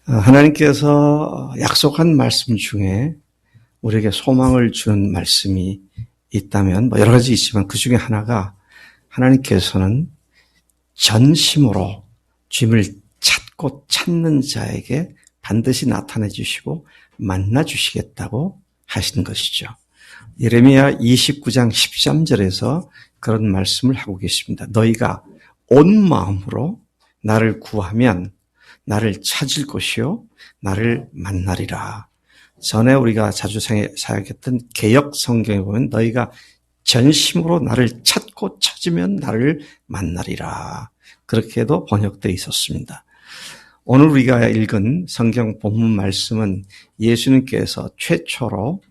하나님께서 약속한 말씀 중에 우리에게 소망을 주는 말씀이 있다면 여러 가지 있지만 그 중에 하나가 하나님께서는 전심으로 주님을 찾고 찾는 자에게 반드시 나타내 주시고 만나 주시겠다고 하시는 것이죠. 예레미야 29장 13절에서 그런 말씀을 하고 계십니다. 너희가 온 마음으로 나를 구하면 나를 찾을 것이요 나를 만나리라. 전에 우리가 자주 사용했던 개역 성경에 보면 너희가 전심으로 나를 찾고 찾으면 나를 만나리라. 그렇게도 번역되어 있었습니다. 오늘 우리가 읽은 성경 본문 말씀은 예수님께서 최초로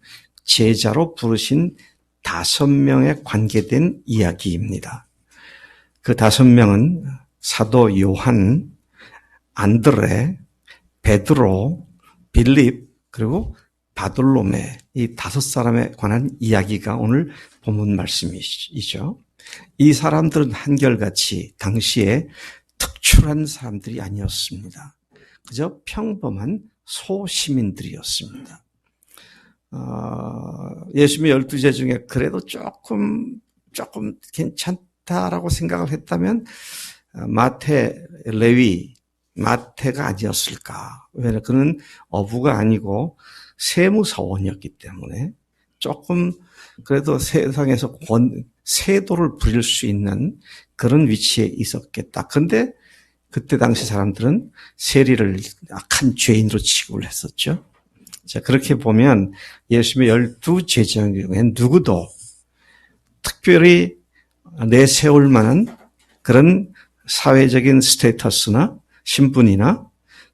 제자로 부르신 5명에 관계된 이야기입니다. 그 5명은 사도 요한, 안드레, 베드로, 빌립, 그리고 바돌로메 이 5사람에 관한 이야기가 오늘 본문 말씀이죠. 이 사람들은 한결같이 당시에 특출한 사람들이 아니었습니다. 그저 평범한 소시민들이었습니다. 예수님의 12제 중에 그래도 조금 괜찮다라고 생각을 했다면 마태, 레위, 마태가 아니었을까. 왜냐하면 그는 어부가 아니고 세무사원이었기 때문에 조금 그래도 세상에서 세도를 부릴 수 있는 그런 위치에 있었겠다. 그런데 그때 당시 사람들은 세리를 악한 죄인으로 취급을 했었죠. 자, 그렇게 보면 예수님의 12제자 중에 누구도 특별히 내세울 만한 그런 사회적인 스테이터스나 신분이나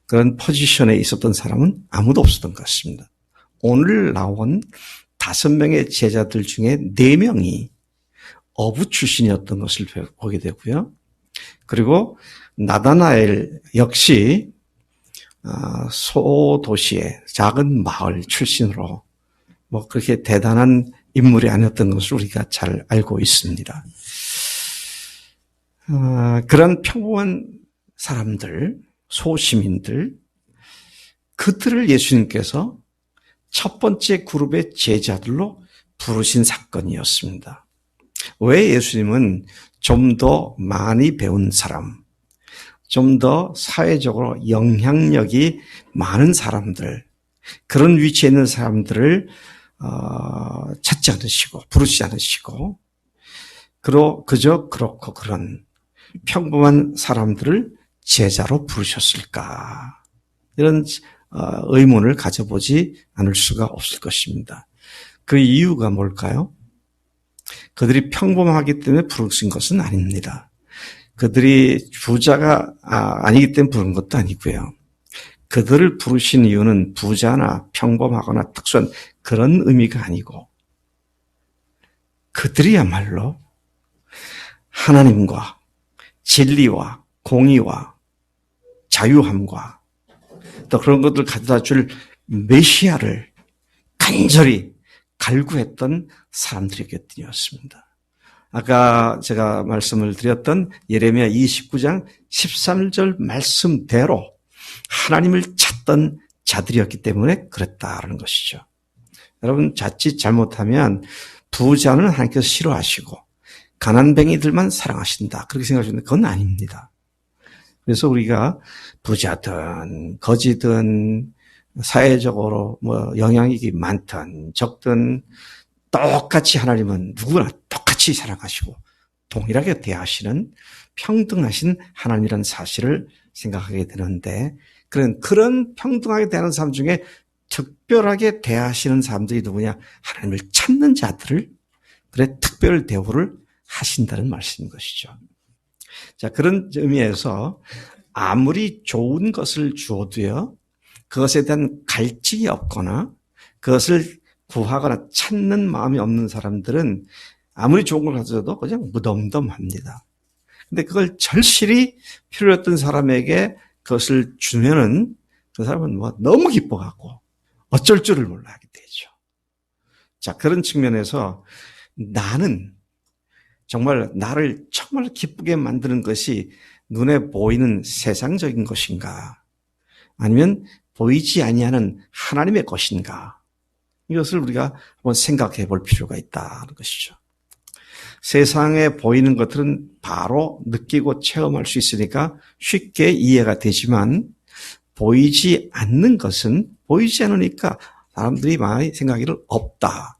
그런 포지션에 있었던 사람은 아무도 없었던 것 같습니다. 오늘 나온 5명의 제자들 중에 4명이 어부 출신이었던 것을 보게 되고요. 그리고 나다나엘 역시 소도시의 작은 마을 출신으로 그렇게 대단한 인물이 아니었던 것을 우리가 잘 알고 있습니다. 그런 평범한 사람들, 소시민들, 그들을 예수님께서 첫 번째 그룹의 제자들로 부르신 사건이었습니다. 왜 예수님은 좀 더 많이 배운 사람, 좀 더 사회적으로 영향력이 많은 사람들, 그런 위치에 있는 사람들을 찾지 않으시고 부르시지 않으시고 그저 그렇고 그런 평범한 사람들을 제자로 부르셨을까? 이런 의문을 가져보지 않을 수가 없을 것입니다. 그 이유가 뭘까요? 그들이 평범하기 때문에 부르신 것은 아닙니다. 그들이 부자가 아니기 때문에 부른 것도 아니고요. 그들을 부르신 이유는 부자나 평범하거나 특수한 그런 의미가 아니고 그들이야말로 하나님과 진리와 공의와 자유함과 또 그런 것들을 가져다 줄 메시아를 간절히 갈구했던 사람들이었습니다. 아까 제가 말씀을 드렸던 예레미야 29장 13절 말씀대로 하나님을 찾던 자들이었기 때문에 그랬다라는 것이죠. 여러분 자칫 잘못하면 부자는 하나님께서 싫어하시고 가난뱅이들만 사랑하신다 그렇게 생각하시는데 그건 아닙니다. 그래서 우리가 부자든 거지든 사회적으로 영향력이 많든 적든 똑같이 하나님은 누구나 똑같이 사랑하시고 동일하게 대하시는 평등하신 하나님이라는 사실을 생각하게 되는데 그런 평등하게 대하는 사람 중에 특별하게 대하시는 사람들이 누구냐? 하나님을 찾는 자들을 그래 특별 대우를 하신다는 말씀인 것이죠. 자, 그런 의미에서 아무리 좋은 것을 주어도요, 그것에 대한 갈증이 없거나 그것을 구하거나 찾는 마음이 없는 사람들은 아무리 좋은 걸 가져도 그냥 무덤덤합니다. 근데 그걸 절실히 필요했던 사람에게 그것을 주면은 그 사람은 너무 기뻐하고 어쩔 줄을 몰라 하게 되죠. 자, 그런 측면에서 나는 정말 나를 정말 기쁘게 만드는 것이 눈에 보이는 세상적인 것인가? 아니면 보이지 아니하는 하나님의 것인가? 이것을 우리가 한번 생각해 볼 필요가 있다는 것이죠. 세상에 보이는 것들은 바로 느끼고 체험할 수 있으니까 쉽게 이해가 되지만 보이지 않는 것은 보이지 않으니까 사람들이 많이 생각하기를 없다.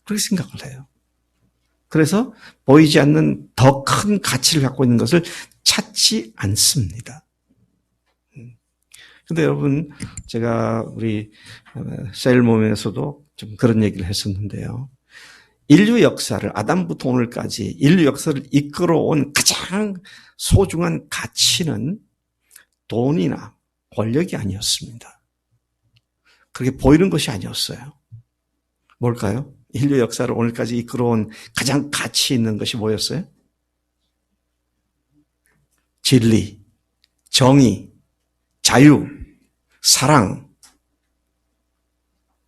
그렇게 생각을 해요. 그래서 보이지 않는 더 큰 가치를 갖고 있는 것을 찾지 않습니다. 근데 여러분, 제가 우리 세일모멘에서도 좀 그런 얘기를 했었는데요. 인류 역사를, 아담부터 오늘까지 인류 역사를 이끌어온 가장 소중한 가치는 돈이나 권력이 아니었습니다. 그렇게 보이는 것이 아니었어요. 뭘까요? 인류 역사를 오늘까지 이끌어온 가장 가치 있는 것이 뭐였어요? 진리, 정의, 자유, 사랑.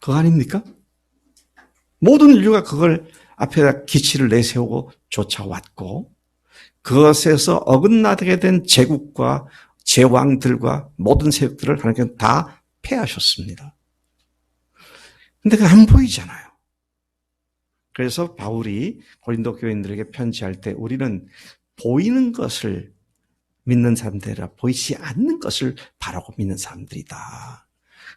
그거 아닙니까? 모든 인류가 그걸 앞에다 기치를 내세우고 쫓아왔고 그것에서 어긋나게 된 제국과 제왕들과 모든 세력들을 하나님께서 다 패하셨습니다. 근데 그게 안 보이잖아요. 그래서 바울이 고린도 교인들에게 편지할 때 우리는 보이는 것을 믿는 사람들이라 보이지 않는 것을 바라고 믿는 사람들이다.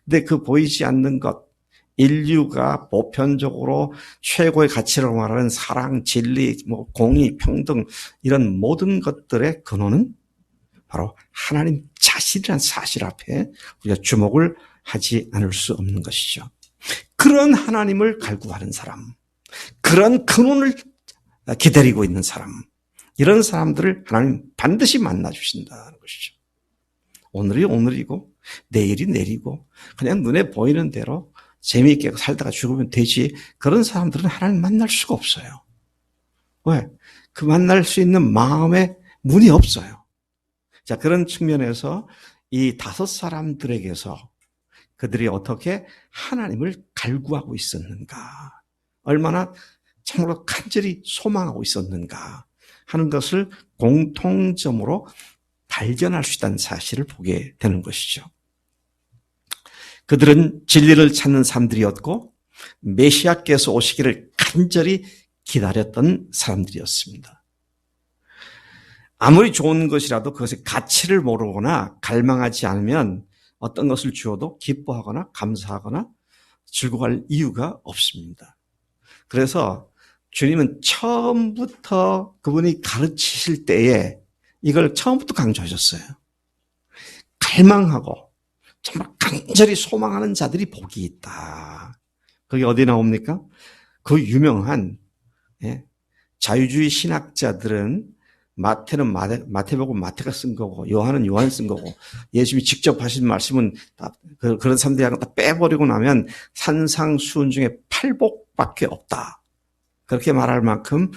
근데 그 보이지 않는 것, 인류가 보편적으로 최고의 가치라고 말하는 사랑, 진리, 공의, 평등 이런 모든 것들의 근원은 바로 하나님 자신이라는 사실 앞에 우리가 주목을 하지 않을 수 없는 것이죠. 그런 하나님을 갈구하는 사람, 그런 근원을 기다리고 있는 사람, 이런 사람들을 하나님 반드시 만나주신다는 것이죠. 오늘이 오늘이고 내일이 내일이고 그냥 눈에 보이는 대로 재미있게 살다가 죽으면 되지 그런 사람들은 하나님 만날 수가 없어요. 왜? 그 만날 수 있는 마음의 문이 없어요. 자, 그런 측면에서 이 5사람들에게서 그들이 어떻게 하나님을 갈구하고 있었는가, 얼마나 참으로 간절히 소망하고 있었는가 하는 것을 공통점으로 발견할 수 있다는 사실을 보게 되는 것이죠. 그들은 진리를 찾는 사람들이었고 메시아께서 오시기를 간절히 기다렸던 사람들이었습니다. 아무리 좋은 것이라도 그것의 가치를 모르거나 갈망하지 않으면 어떤 것을 주어도 기뻐하거나 감사하거나 즐거워할 이유가 없습니다. 그래서 주님은 처음부터 그분이 가르치실 때에 이걸 처음부터 강조하셨어요. 갈망하고 정말 간절히 소망하는 자들이 복이 있다. 그게 어디 나옵니까? 그 유명한 자유주의 신학자들은 마태는 마태복음 마태가 쓴 거고 요한은 요한 쓴 거고 예수님이 직접 하신 말씀은 다 그런 사람들이 다 빼버리고 나면 산상수훈 중에 팔복밖에 없다. 그렇게 말할 만큼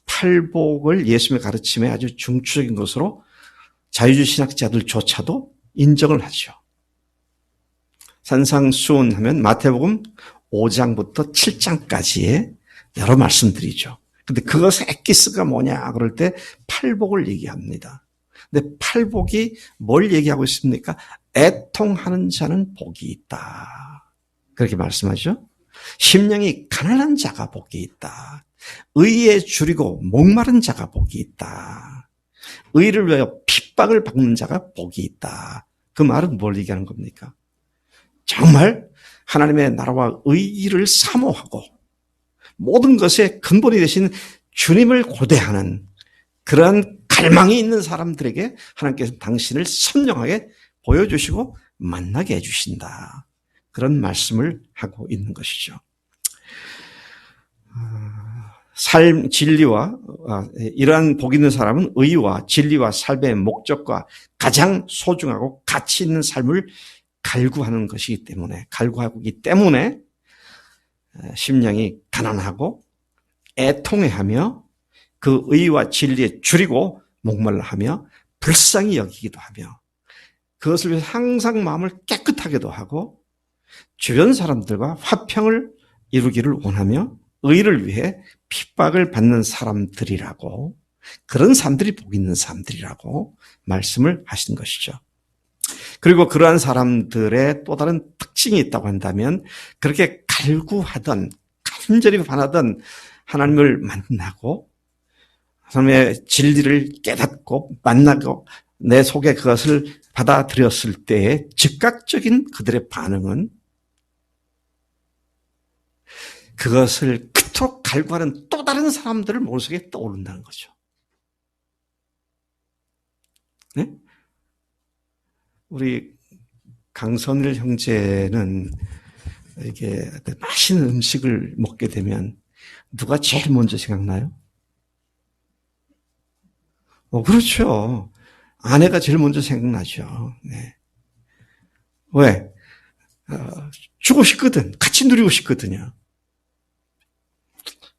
팔복을 예수님의 가르침에 아주 중추적인 것으로 자유주의 신학자들조차도 인정을 하죠. 산상수훈 하면 마태복음 5장부터 7장까지의 여러 말씀들이죠. 근데 그것의 엑기스가 뭐냐 그럴 때 팔복을 얘기합니다. 근데 팔복이 뭘 얘기하고 있습니까? 애통하는 자는 복이 있다. 그렇게 말씀하죠. 심령이 가난한 자가 복이 있다. 의에 줄이고 목마른 자가 복이 있다. 의를 위하여 핍박을 받는 자가 복이 있다. 그 말은 뭘 얘기하는 겁니까? 정말 하나님의 나라와 의의를 사모하고 모든 것의 근본이 되신 주님을 고대하는 그러한 갈망이 있는 사람들에게 하나님께서 당신을 선명하게 보여주시고 만나게 해주신다. 그런 말씀을 하고 있는 것이죠. 진리와 이러한 복 있는 사람은 의와 진리와 삶의 목적과 가장 소중하고 가치 있는 삶을 갈구하는 것이기 때문에 갈구하기 때문에 심령이 가난하고 애통해하며 그 의와 진리에 줄이고 목말라하며 불쌍히 여기기도 하며 그것을 위해서 항상 마음을 깨끗하게도 하고 주변 사람들과 화평을 이루기를 원하며 의를 위해 핍박을 받는 사람들이라고, 그런 사람들이 복 있는 사람들이라고 말씀을 하신 것이죠. 그리고 그러한 사람들의 또 다른 특징이 있다고 한다면 그렇게 갈구하던 간절히 바라던 하나님을 만나고 하나님의 진리를 깨닫고 만나고 내 속에 그것을 받아들였을 때의 즉각적인 그들의 반응은 그것을 그토록 갈구하는 또 다른 사람들을 머릿속에 떠오른다는 거죠. 네? 우리 강선일 형제는 이게 맛있는 음식을 먹게 되면 누가 제일 먼저 생각나요? 그렇죠. 아내가 제일 먼저 생각나죠. 네. 왜? 주고 싶거든. 같이 누리고 싶거든요.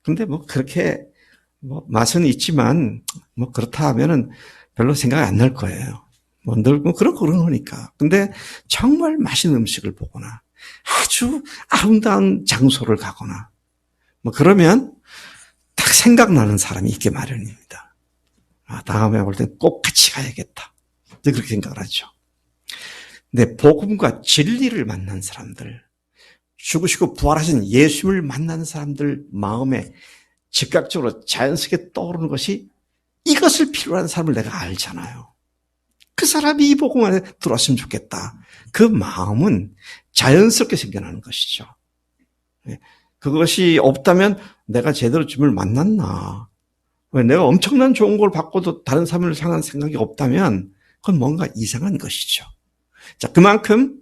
근데 그렇게 맛은 있지만 그렇다 하면은 별로 생각이 안 날 거예요. 늘 그런 거니까. 근데 정말 맛있는 음식을 보거나 아주 아름다운 장소를 가거나 그러면 딱 생각나는 사람이 있게 마련입니다. 다음에 볼 땐 꼭 같이 가야겠다. 그렇게 생각을 하죠. 근데 복음과 진리를 만난 사람들, 죽으시고 부활하신 예수를 만난 사람들 마음에 즉각적으로 자연스럽게 떠오르는 것이 이것을 필요로 하는 사람을 내가 알잖아요. 그 사람이 이 복음 안에 들어왔으면 좋겠다. 그 마음은 자연스럽게 생겨나는 것이죠. 그것이 없다면 내가 제대로 주님을 만났나? 왜 내가 엄청난 좋은 걸 받고도 다른 사람을 향한 생각이 없다면 그건 뭔가 이상한 것이죠. 자, 그만큼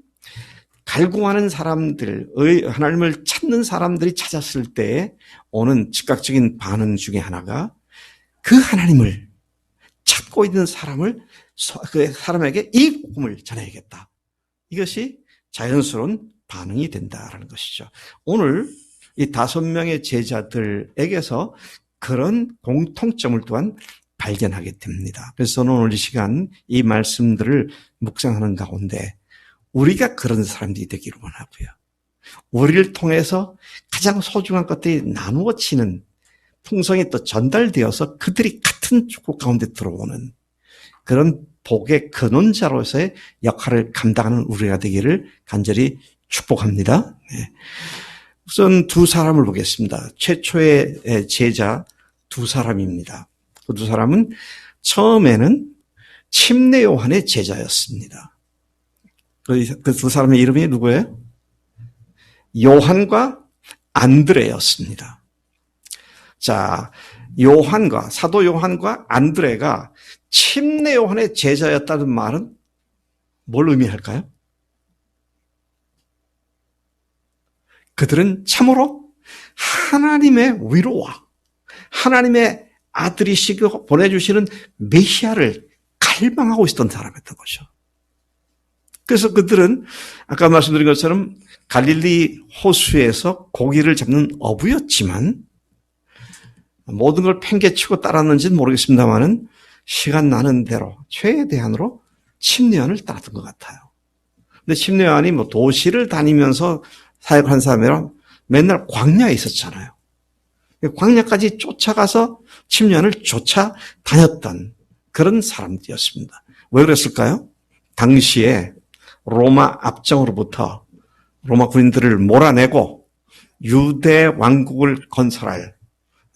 갈구하는 사람들, 하나님을 찾는 사람들이 찾았을 때 오는 즉각적인 반응 중에 하나가 그 하나님을 찾고 있는 그 사람에게 이 복음을 전해야겠다. 이것이 자연스러운 반응이 된다라는 것이죠. 오늘 이 5명의 제자들에게서 그런 공통점을 또한 발견하게 됩니다. 그래서 저는 오늘 이 시간 이 말씀들을 묵상하는 가운데 우리가 그런 사람들이 되기를 원하고요. 우리를 통해서 가장 소중한 것들이 나누어지는 풍성이 또 전달되어서 그들이 같은 축복 가운데 들어오는 그런 복의 근원자로서의 역할을 감당하는 우리가 되기를 간절히 축복합니다. 네. 우선 2사람을 보겠습니다. 최초의 제자 2사람입니다. 그 2사람은 처음에는 침례 요한의 제자였습니다. 그 2사람의 이름이 누구예요? 요한과 안드레였습니다. 자, 사도 요한과 안드레가 침례 요한의 제자였다는 말은 뭘 의미할까요? 그들은 참으로 하나님의 위로와 하나님의 아들이시고 보내주시는 메시아를 갈망하고 있었던 사람이었던 거죠. 그래서 그들은 아까 말씀드린 것처럼 갈릴리 호수에서 고기를 잡는 어부였지만 모든 걸 팽개치고 따랐는지는 모르겠습니다만은 시간 나는 대로 최대한으로 침례요한을 따랐던 것 같아요. 근데 침례요한이 도시를 다니면서 사역한 사람이라 맨날 광야에 있었잖아요. 광야까지 쫓아가서 침례요한을 쫓아다녔던 그런 사람들이었습니다. 왜 그랬을까요? 당시에 로마 압정으로부터 로마 군인들을 몰아내고 유대 왕국을 건설할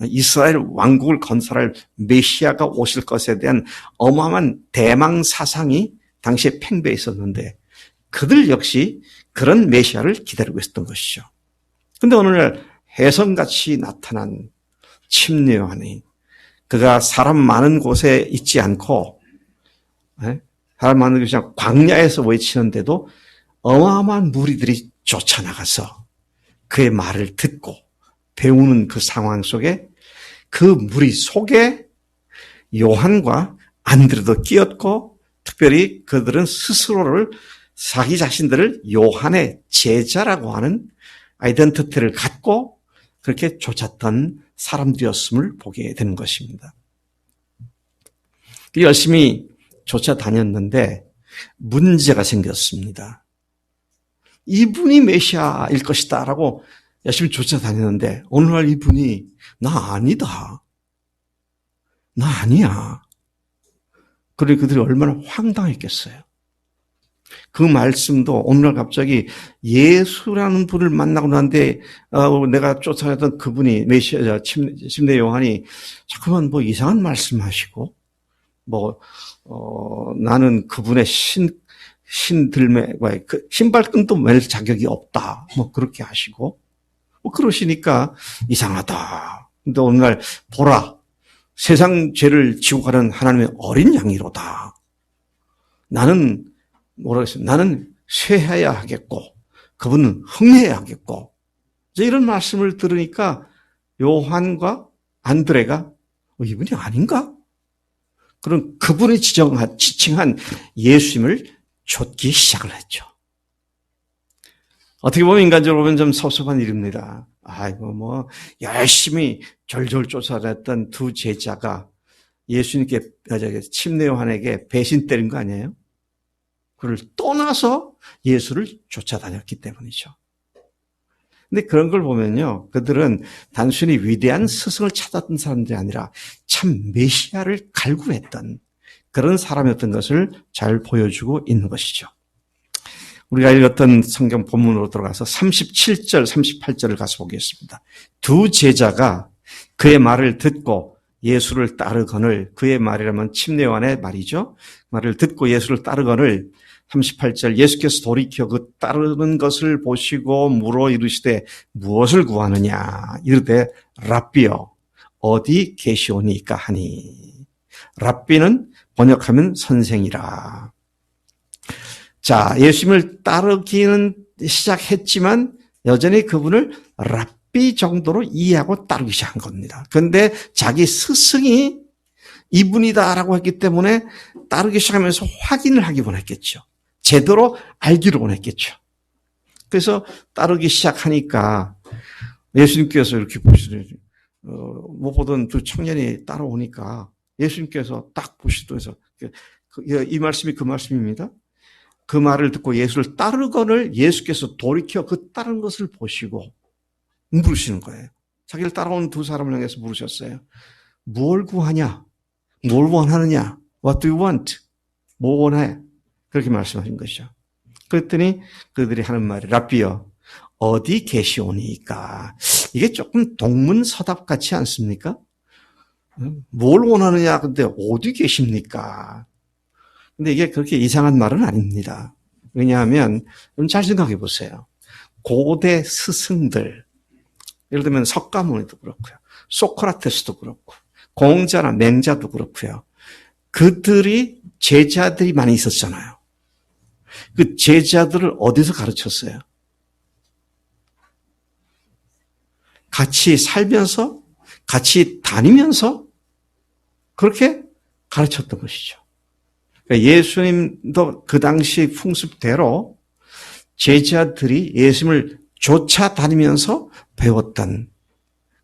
이스라엘 왕국을 건설할 메시아가 오실 것에 대한 어마어마한 대망 사상이 당시에 팽배해 있었는데 그들 역시 그런 메시아를 기다리고 있었던 것이죠. 그런데 어느 날 혜성같이 나타난 침례 요한이 그가 사람 많은 곳에 있지 않고 사람 많은 곳이 아니라 광야에서 외치는데도 어마어마한 무리들이 쫓아나가서 그의 말을 듣고 배우는 그 상황 속에 그 무리 속에 요한과 안드레도 끼었고 특별히 그들은 스스로를 자기 자신들을 요한의 제자라고 하는 아이덴티티를 갖고 그렇게 쫓았던 사람들이었음을 보게 되는 것입니다. 열심히 쫓아다녔는데 문제가 생겼습니다. 이분이 메시아일 것이다 라고 열심히 쫓아다녔는데 어느 날 이분이 나 아니다. 나 아니야. 그래 그들이 얼마나 황당했겠어요. 그 말씀도 오늘날 갑자기 예수라는 분을 만나고 난데 내가 쫓아냈던 그분이 메시아 침례 요한이 자꾸만 뭐 이상한 말씀하시고 나는 그분의 신들매와의 그 신발끈도 맬 자격이 없다. 그렇게 하시고 그러시니까 이상하다. 근데 오늘날 보라, 세상 죄를 지고 가는 하나님의 어린 양이로다. 나는 나는 쇠해야 하겠고 그분은 흥해야 하겠고 이런 말씀을 들으니까 요한과 안드레가 이분이 아닌가? 그런 그분이 지칭한 예수님을 좇기 시작을 했죠. 어떻게 보면 인간적으로 보면 좀 섭섭한 일입니다. 아이고 열심히 졸졸 쫓아냈던 두 제자가 예수님께 침례 요한에게 배신 때린 거 아니에요? 그를 떠나서 예수를 쫓아다녔기 때문이죠. 근데 그런 걸 보면요, 그들은 단순히 위대한 스승을 찾았던 사람들이 아니라 참 메시아를 갈구했던 그런 사람이었던 것을 잘 보여주고 있는 것이죠. 우리가 읽었던 성경 본문으로 들어가서 37절, 38절을 가서 보겠습니다. 두 제자가 그의 말을 듣고 예수를 따르거늘, 그의 말이라면 침례 요한의 말이죠. 말을 듣고 예수를 따르거늘 38절 예수께서 돌이켜 그 따르는 것을 보시고 물어 이르시되 무엇을 구하느냐 이르되 랍비여 어디 계시오니까 하니. 랍비는 번역하면 선생이라. 자, 예수님을 따르기는 시작했지만 여전히 그분을 랍비 정도로 이해하고 따르기 시작한 겁니다. 그런데 자기 스승이 이분이다라고 했기 때문에 따르기 시작하면서 확인을 하기 원했겠죠. 제대로 알기를 원했겠죠. 그래서 따르기 시작하니까 예수님께서 이렇게 보시더니 못 보던 두 청년이 따라오니까 예수님께서 딱 보시면서 이 말씀이 그 말씀입니다. 그 말을 듣고 예수를 따르거늘 예수께서 돌이켜 그 따른 것을 보시고 물으시는 거예요. 자기를 따라온 두 사람을 향해서 물으셨어요. 뭘 구하냐? 뭘 원하느냐? What do you want? 뭐 원해? 그렇게 말씀하신 것이죠. 그랬더니 그들이 하는 말이 랍비여 어디 계시오니까. 이게 조금 동문서답 같지 않습니까? 뭘 원하느냐? 근데 어디 계십니까? 근데 이게 그렇게 이상한 말은 아닙니다. 왜냐하면 잘 생각해 보세요. 고대 스승들, 예를 들면 석가모니도 그렇고요. 소크라테스도 그렇고 공자나 맹자도 그렇고요. 그들이 제자들이 많이 있었잖아요. 그 제자들을 어디서 가르쳤어요? 같이 살면서, 같이 다니면서 그렇게 가르쳤던 것이죠. 그러니까 예수님도 그 당시 풍습대로 제자들이 예수님을 쫓아다니면서 배웠던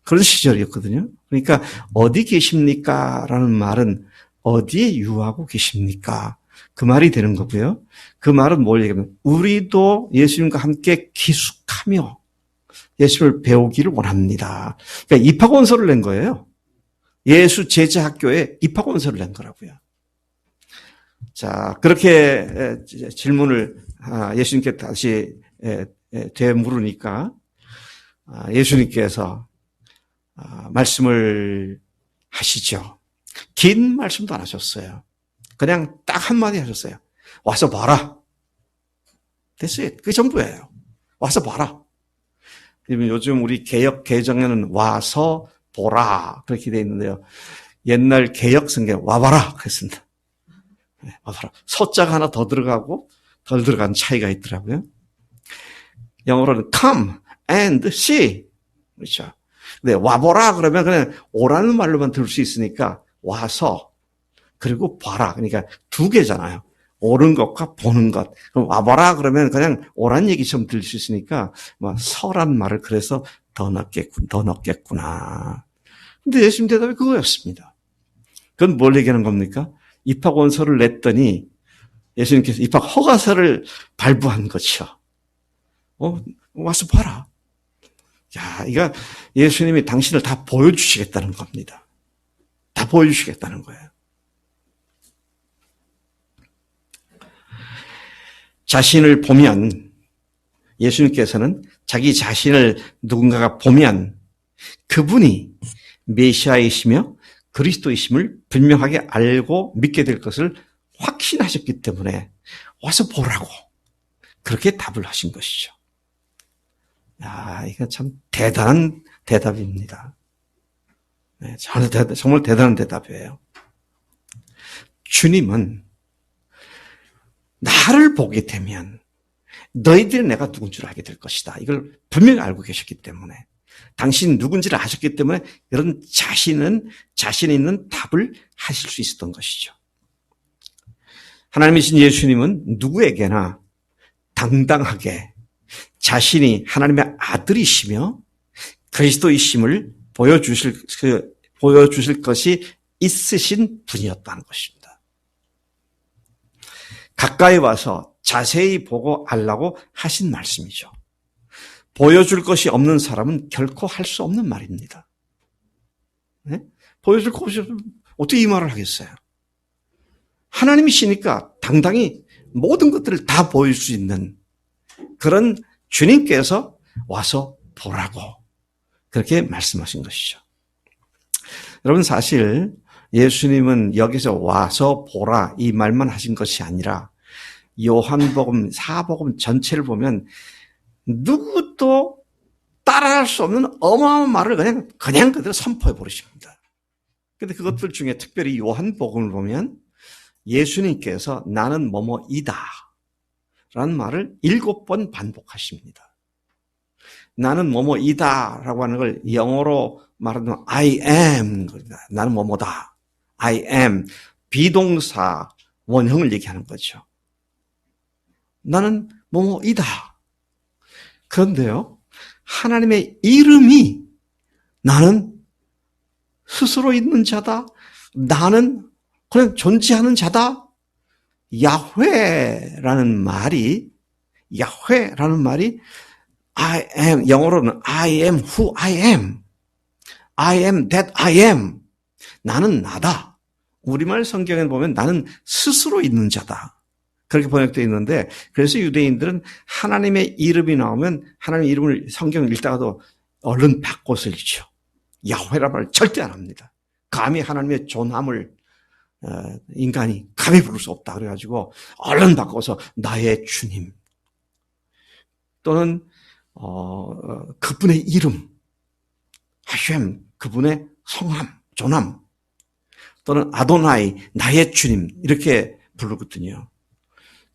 그런 시절이었거든요. 그러니까 어디 계십니까? 라는 말은 어디에 유하고 계십니까? 그 말이 되는 거고요. 그 말은 뭘 얘기하면 우리도 예수님과 함께 기숙하며 예수님을 배우기를 원합니다. 그러니까 입학원서를 낸 거예요. 예수 제자 학교에 입학원서를 낸 거라고요. 자, 그렇게 질문을 예수님께 다시 되물으니까 예수님께서 말씀을 하시죠. 긴 말씀도 안 하셨어요. 그냥 딱 한마디 하셨어요. 와서 봐라. 됐어요. 그게 전부예요. 와서 봐라. 요즘 우리 개역 개정에는 와서 보라 그렇게 돼 있는데요. 옛날 개역 성경 와봐라 그랬습니다. 와봐라. 서자가 하나 더 들어가고 덜 들어간 차이가 있더라고요. 영어로는 come and see. 그렇죠. 근데 와보라 그러면 그냥 오라는 말로만 들을 수 있으니까 와서 그리고 봐라. 그러니까 두 개잖아요. 오는 것과 보는 것. 그럼 와봐라 그러면 그냥 오란 얘기처럼 들릴 수 있으니까 서란 말을 그래서 더 넣겠구나. 근데 예수님 대답이 그거였습니다. 그건 뭘 얘기하는 겁니까? 입학 원서를 냈더니 예수님께서 입학 허가서를 발부한 거죠. 와서 봐라. 야, 이거 예수님이 당신을 다 보여주시겠다는 겁니다. 다 보여주시겠다는 거예요. 자신을 보면, 예수님께서는 자기 자신을 누군가가 보면 그분이 메시아이시며 그리스도이심을 분명하게 알고 믿게 될 것을 확신하셨기 때문에 와서 보라고 그렇게 답을 하신 것이죠. 야, 이거 참 대단한 대답입니다. 네, 정말 대단한 대답이에요. 주님은 나를 보게 되면 너희들이 내가 누군 줄 알게 될 것이다. 이걸 분명히 알고 계셨기 때문에, 당신 누군지를 아셨기 때문에 이런 자신 있는 답을 하실 수 있었던 것이죠. 하나님이신 예수님은 누구에게나 당당하게 자신이 하나님의 아들이시며 그리스도이심을 보여주실 것이 있으신 분이었다는 것입니다. 가까이 와서 자세히 보고 알라고 하신 말씀이죠. 보여줄 것이 없는 사람은 결코 할 수 없는 말입니다. 네? 보여줄 것이 없으면 어떻게 이 말을 하겠어요? 하나님이시니까 당당히 모든 것들을 다 보일 수 있는 그런 주님께서 와서 보라고 그렇게 말씀하신 것이죠. 여러분, 사실 예수님은 여기서 와서 보라 이 말만 하신 것이 아니라 요한복음, 사복음 전체를 보면 누구도 따라할 수 없는 어마어마한 말을 그냥 그대로 선포해 버리십니다. 그런데 그것들 중에 특별히 요한복음을 보면 예수님께서 나는 뭐뭐이다 라는 말을 7번 반복하십니다. 나는 뭐뭐이다 라고 하는 걸 영어로 말하면 I am, 나는 뭐뭐다. I am, 비동사 원형을 얘기하는 거죠. 나는 뭐뭐이다. 그런데요, 하나님의 이름이 나는 스스로 있는 자다. 나는 그냥 존재하는 자다. 야훼라는 말이 I am, 영어로는 I am who I am. I am that I am. 나는 나다. 우리말 성경에 보면 나는 스스로 있는 자다. 그렇게 번역되어 있는데, 그래서 유대인들은 하나님의 이름이 나오면 하나님의 이름을 성경을 읽다가도 얼른 바꿔서 읽죠. 야훼라는 말을 절대 안 합니다. 감히 하나님의 존함을 인간이 감히 부를 수 없다. 그래가지고 얼른 바꿔서 나의 주님 또는 그분의 이름 하셴, 그분의 성함, 존함 또는 아도나이, 나의 주님 이렇게 부르거든요.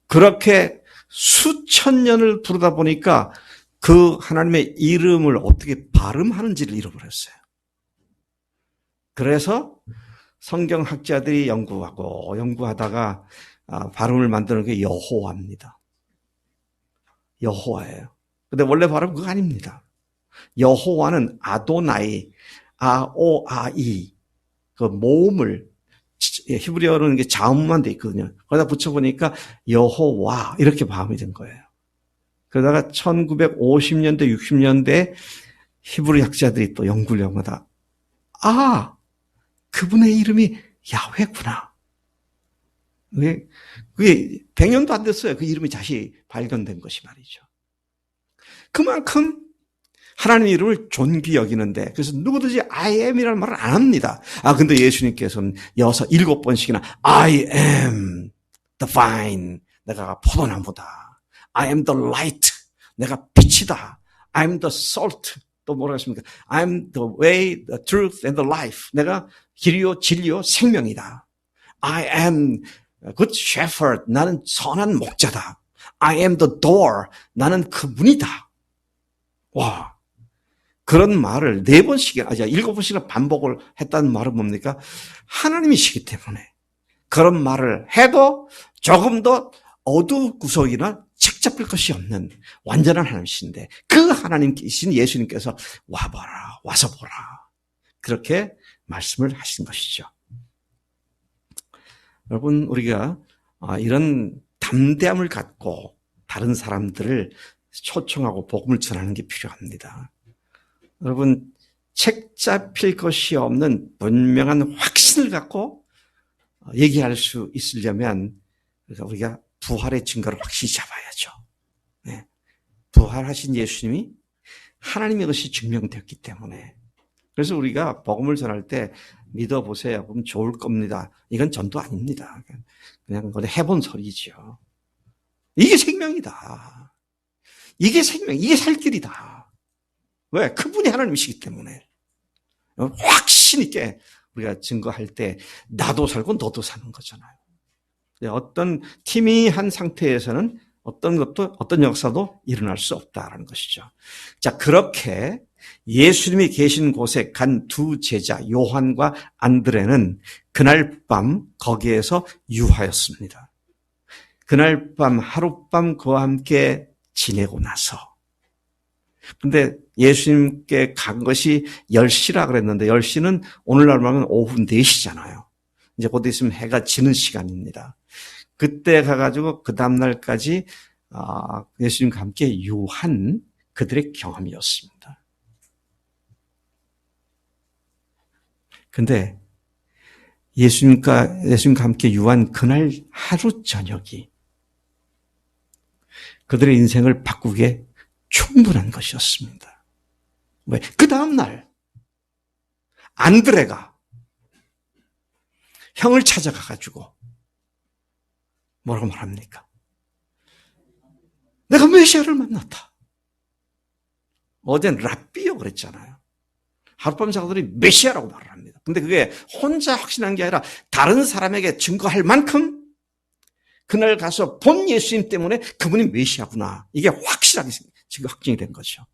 그렇게 수천 년을 부르다 보니까 그 하나님의 이름을 어떻게 발음하는지를 잃어버렸어요. 그래서 성경학자들이 연구하다가 발음을 만드는 게 여호와입니다. 여호와예요. 근데 원래 발음은 그거 아닙니다. 여호와는 아도나이, 아오아이, 그 모음을 히브리어로는 이게 자음만 돼 있거든요. 거기다 붙여보니까 여호와 이렇게 발음이 된 거예요. 그러다가 1950년대, 60년대 히브리 학자들이 또 연구를 하다 그분의 이름이 야훼구나. 그게 100년도 안 됐어요. 그 이름이 다시 발견된 것이 말이죠. 그만큼 하나님의 이름을 존귀 여기는데, 그래서 누구든지 I am이라는 말을 안 합니다. 근데 예수님께서는 7번씩이나 I am the vine, 내가 포도나무다. I am the light, 내가 빛이다. I am the salt, 또 뭐라 했습니까? I am the way, the truth and the life, 내가 길이요 진리요 생명이다. I am good shepherd, 나는 선한 목자다. I am the door, 나는 그 문이다. 와, 그런 말을 7번씩이나 반복을 했다는 말은 뭡니까? 하나님이시기 때문에 그런 말을 해도 조금 더 어두구석이나 책 잡힐 것이 없는 완전한 하나님이신데, 그 하나님이신 예수님께서 와봐라, 와서 보라, 그렇게 말씀을 하신 것이죠. 여러분, 우리가 이런 담대함을 갖고 다른 사람들을 초청하고 복음을 전하는 게 필요합니다. 여러분, 책 잡힐 것이 없는 분명한 확신을 갖고 얘기할 수 있으려면 우리가 부활의 증거를 확실히 잡아야죠. 네. 부활하신 예수님이 하나님의 것이 증명되었기 때문에. 그래서 우리가 복음을 전할 때 믿어보세요. 그럼 좋을 겁니다. 이건 전도 아닙니다. 그냥 해본 소리죠. 이게 생명이다. 이게 생명, 이게 살 길이다. 왜? 그분이 하나님이시기 때문에. 확신 있게 우리가 증거할 때 나도 살고 너도 사는 거잖아요. 어떤 팀이 한 상태에서는 어떤 것도, 어떤 역사도 일어날 수 없다라는 것이죠. 자, 그렇게 예수님이 계신 곳에 간 두 제자, 요한과 안드레는 그날 밤 거기에서 유하였습니다. 그날 밤 하룻밤 그와 함께 지내고 나서. 근데 예수님께 간 것이 10시라 그랬는데 10시는 오늘날 말하면 오후 4시잖아요. 이제 곧 있으면 해가 지는 시간입니다. 그때 가가지고 그 다음날까지 예수님과 함께 유한 그들의 경험이었습니다. 근데 예수님과 함께 유한 그날 하루 저녁이 그들의 인생을 바꾸기에 충분한 것이었습니다. 왜? 그 다음날 안드레가 형을 찾아가가지고 뭐라고 말합니까? 내가 메시아를 만났다. 어제는 랍비요 그랬잖아요. 하룻밤 자고들이 메시아라고 말을 합니다. 근데 그게 혼자 확신한 게 아니라 다른 사람에게 증거할 만큼 그날 가서 본 예수님 때문에 그분이 메시아구나. 이게 확실하게 지금 확증이 된 거죠.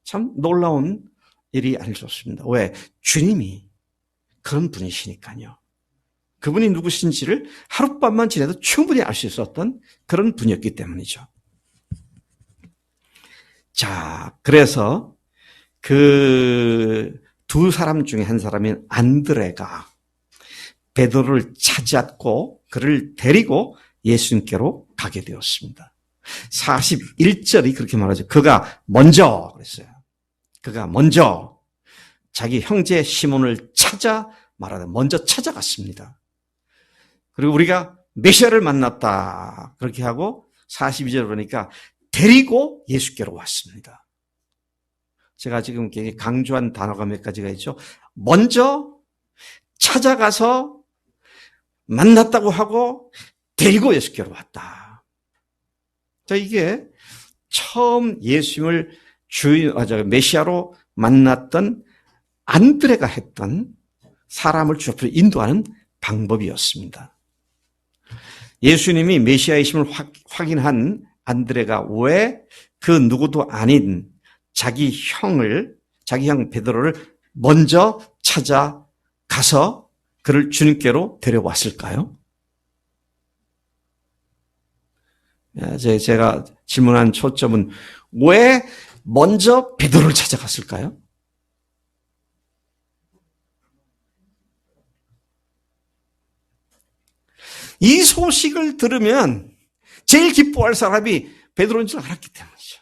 참 놀라운 일이 아니었습니다. 왜? 주님이 그런 분이시니까요. 그분이 누구신지를 하룻밤만 지내도 충분히 알 수 있었던 그런 분이었기 때문이죠. 자, 그래서 그 두 사람 중에 한 사람인 안드레가 베드로를 찾았고 그를 데리고 예수님께로 가게 되었습니다. 41절이 그렇게 말하죠. 그가 먼저 그랬어요. 그가 먼저 자기 형제 시몬을 찾아 말하다 먼저 찾아갔습니다. 그리고 우리가 메시아를 만났다 그렇게 하고 42절 보니까 데리고 예수께로 왔습니다. 제가 지금 강조한 단어가 몇 가지가 있죠. 먼저 찾아가서 만났다고 하고 데리고 예수께로 왔다. 자, 이게 처음 예수님을 메시아로 만났던 안드레가 했던 사람을 주 앞으로 인도하는 방법이었습니다. 예수님이 메시아이심을 확인한 안드레가 왜 그 누구도 아닌 자기 형 베드로를 먼저 찾아가서 그를 주님께로 데려왔을까요? 제가 질문한 초점은 왜 먼저 베드로를 찾아갔을까요? 이 소식을 들으면 제일 기뻐할 사람이 베드로인 줄 알았기 때문이죠.